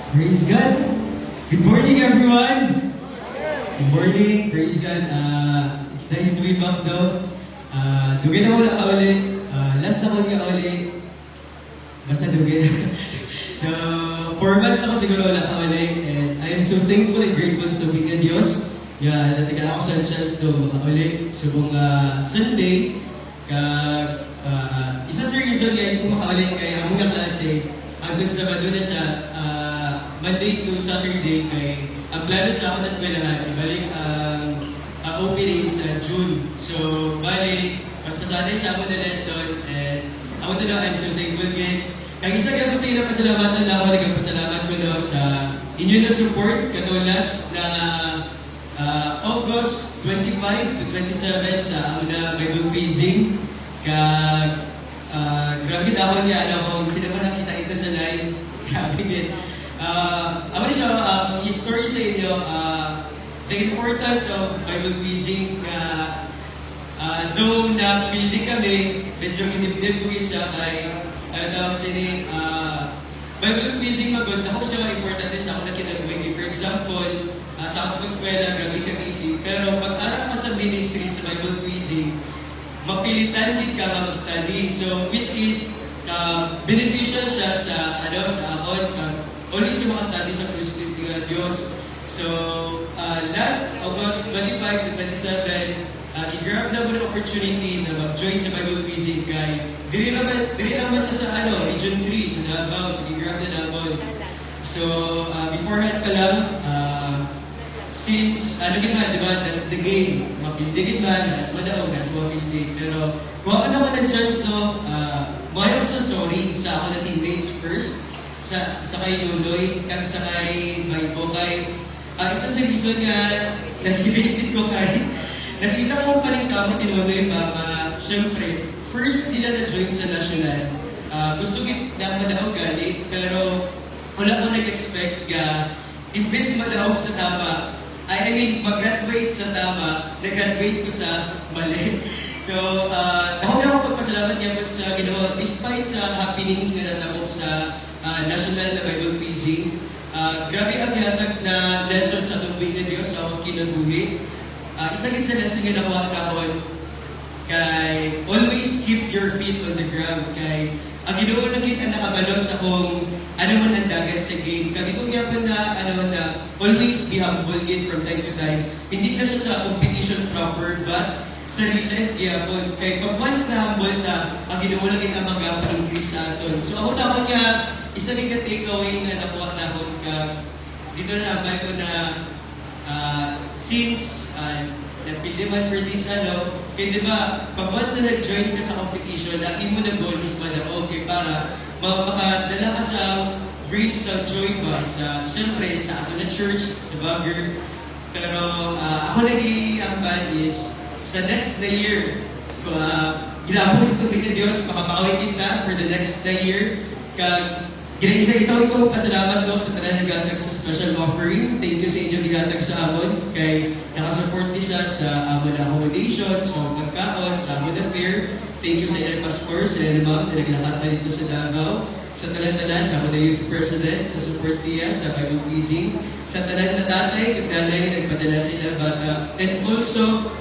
Praise God. Good morning, everyone. Good morning. Praise God. It's nice to be back though. Dugay na wala ka ulit. Last na ko nga ulit. Basta dugay na. So, 4 months na ko siguro wala ka ulit. And I am so thankful and grateful to be in Diyos. Natiga ako sa chance to makaulit. Subong Sunday. Isa sa reason kaya hindi ko makaulit kaya ang mga klase, hanggang Sabado na siya, Monday to Saturday kay ang plano sa ako na eskwelahan, ibalik ang opening sa June. So, bali, mas masanay siya ako na lesson and ako na I'm so thankful again. Kaya isa kaya po sa inyo pasalamatan na ako, nagpasalamat ko na sa inyo na support, katulas na August 25 to 27 sa una Bible quizzing. Grabe na ako niya, alam ko, sino ba nakita ito sa live? Grabe din. Ako na siya, i-story sa inyo, the importance of Bible quizzing na though na building kami, medyo minibdib ko yun siya kay, Bible quizzing magod, ako siya importante sa ako na kinagawin. For example, sa ako eskwela, grabe ka busy, pero pag-aral ka sa ministry sa Bible quizzing, mapilitan din ka mag-study. So, which is, beneficial siya sa akon, always yung mga study sa Kristo ng Diyos. So, last August 25 to 27, i-grab na mo ng opportunity na mag-join sa Bible quizzing kay diri naman siya sa Region 3, sa Davao. So, i-grab na naman. So, beforehand pa lang, since, di ba, that's the game. Mapildigin man, that's madaog, that's mapildig. Pero, kung ako naman ang chance, may ako sorry sa ako na teammates first, sa kay Yuloy, kang sa kay Maipo, kay, isa sa reason nga, nag-related ko kay, nakita ko pa rin kamo tinuloy pa, syempre, first nila na-join sa national, gusto na madaog gali, pero wala ko nag-expect nga, imbes madaog sa tama, I mean, mag-graduate sa tama, nag-graduate ko sa mali. So, ako na ako pagpasalamat niya po sa ginawa, despite sa happenings na natapok sa national na Bible quizzing. Grabe ang yatag na lesson sa tubig na Diyos sa akong kinabuhi. Isa din sa lesson nga nakuha kahon, kay always keep your feet on the ground. Kay ang Ginoo na kita nakabalo sa kung ano man ang dagat sa game. Kag itong yapon na always be humble again from time to time. Hindi na siya sa competition proper, but sa real life yapon. Kay pag once na humble na, ang Ginoo lang kita mag-pa-increase sa aton. So ako naman nga, isa rin ka takeaway na nakuha na ako dito na abay ko na since napili man for this kaya diba, pag once na nag-join ka sa competition, lagi mo na goal is okay para makadala ka sa bring sa joy ba syempre sa ato na church, sa Bagger. Pero ako nag-i-ambal is sa next na year, ginapos ko ng Diyos, makapawin kita for the next na year. Isa-isa ko pasalamat sa tanan naghatag sa special offering. Thank you sa inyo naghatag sa amon. Kay nakasupport ni siya sa amon accommodation, sa pagkaon, sa amon affair. Thank you sa ilang pastor, sa ilang ma'am na naglakat na dito sa Davao. Sa tanan-tanan, sa amon na youth president, sa support niya, sa Bible quizzing. Sa tanan na tatay, nanay, nagpadala sila bata. And also,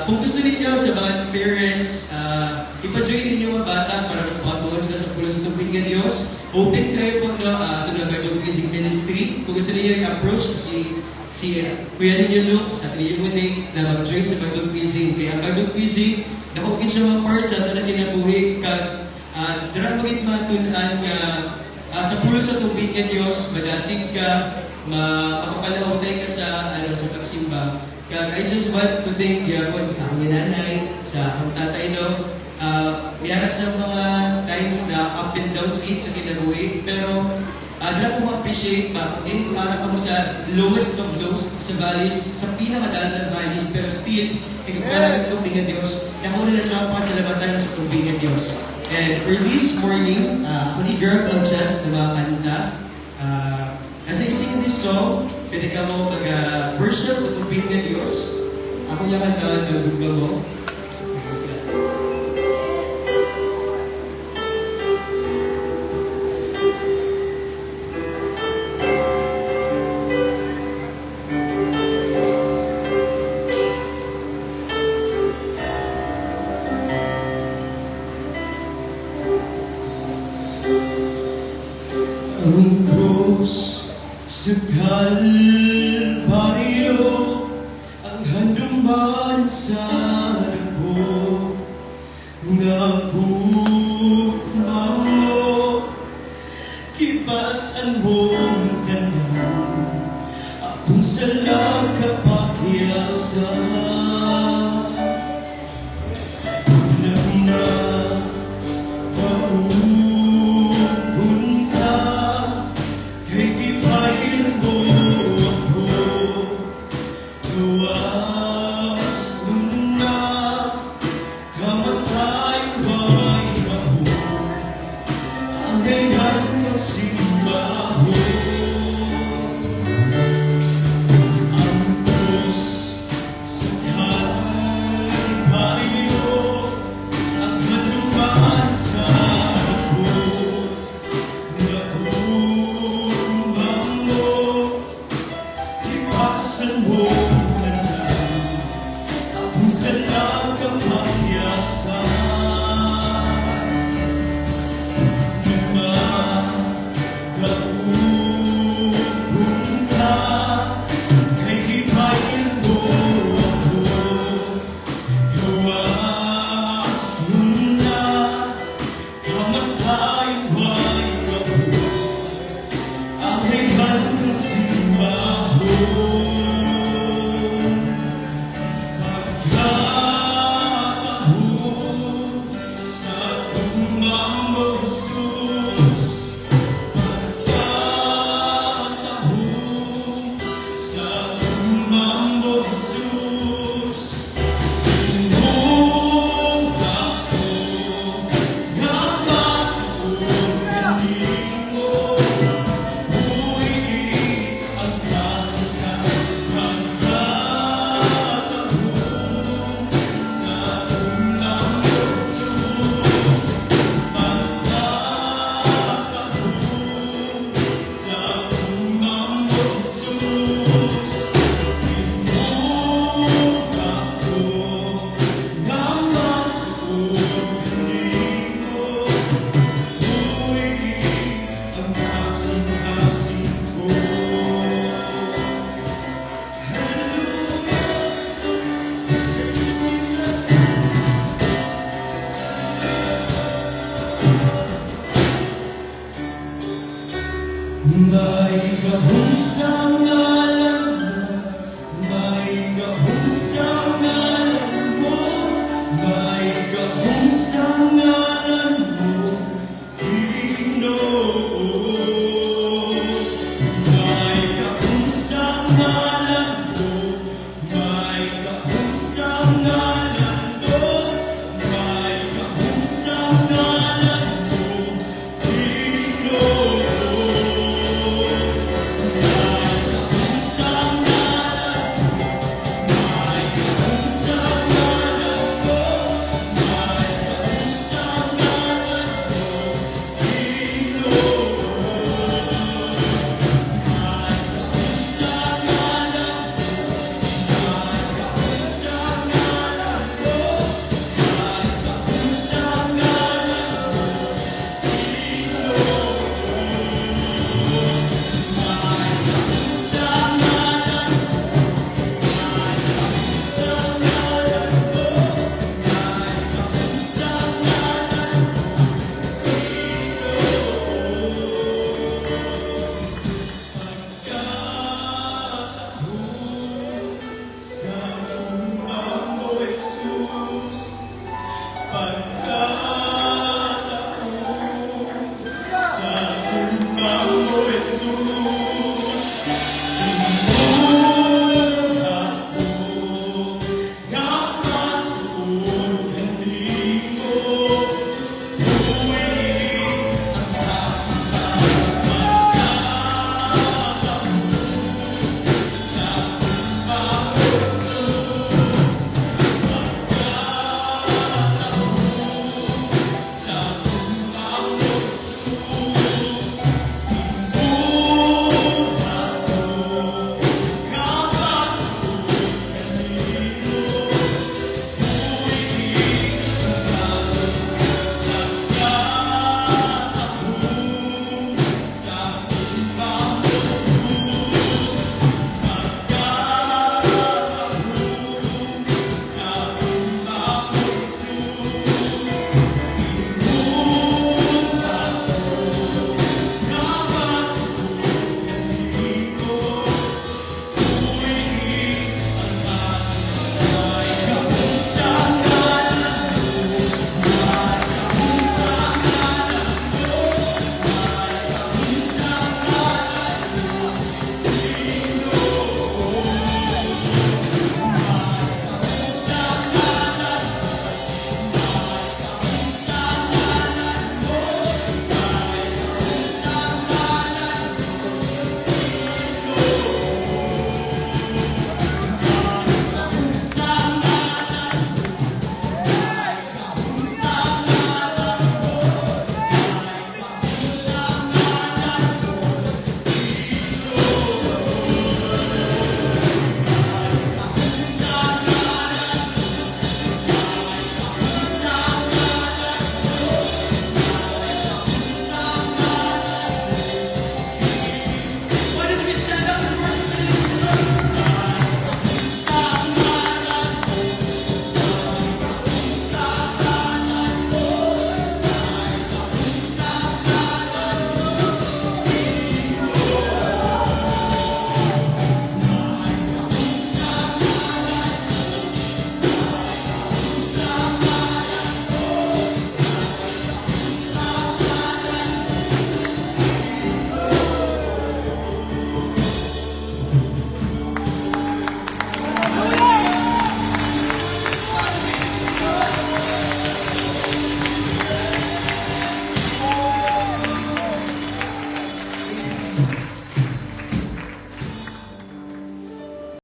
kung gusto ninyo sa mga parents, ipa-join ninyo mga bata para mas makatuwan sila sa pulo sa tubig ng Diyos. Open kayo po ito na Bible Quizzing Ministry. Kung gusto ninyo i-approach si Kuya ninyo Luke sa Trio Munich na mag-join sa Bible Quizzing. Kaya ang Bible Quizzing, nakukit siya mga part sa ito na kinabuhi. Darang maging matunan nga sa pulo sa tubig ng Diyos, madasig ka, makapalautay ka sa pagsimba. I just want to thank Diakon sa aking nanay, sa akong tatay, mayara sa mga times na up and down skate sa kinabuhi, pero dala ko ma-appreciate pa, hindi para ako sa lowest of lows, sa valleys, sa pinakadaan ng valleys, pero still, ikapalan sa tubig ng Diyos, nakuha na siya pa sa labatan sa tubig ng Diyos. And for this morning, ako ni girl ang chance na makakanta. As I sing this song, pwede ka mo mag-worship sa tubig ng Diyos. Ako yung kanta ng dugma mo. Ang krus sa Kalbaryo, ang handuman sa dako, napukma mo, kibasan mong tanan, akong sala kapakyasan. Una-una, maugun ka, kay gipahin mo ako, luwas na, kamatay may ako, ang ganyan ng simbaho. Ang krus sa Kalbaryo, ang handuman sa dako, nakumbang mo, iwasan mo na lang, akong sala kapahyasan. Dumagaugun ka, kay gipahin mo ako, gawas mo na, kamatay may ako, ang hayhan ng simbaho. Pagkakahon sa tumang mo, Jesus. Pagkakahon sa tumang mo, Jesus. Inuog ako nga masuong piling mo. Buhay ang kasika, pagkakahon sa tumang mo, Jesus. Pagkakahon sa tumang mo, Jesus. Inuog ako nga masuong piling mo. Buhay ang kasing-kasing ko. May kahusang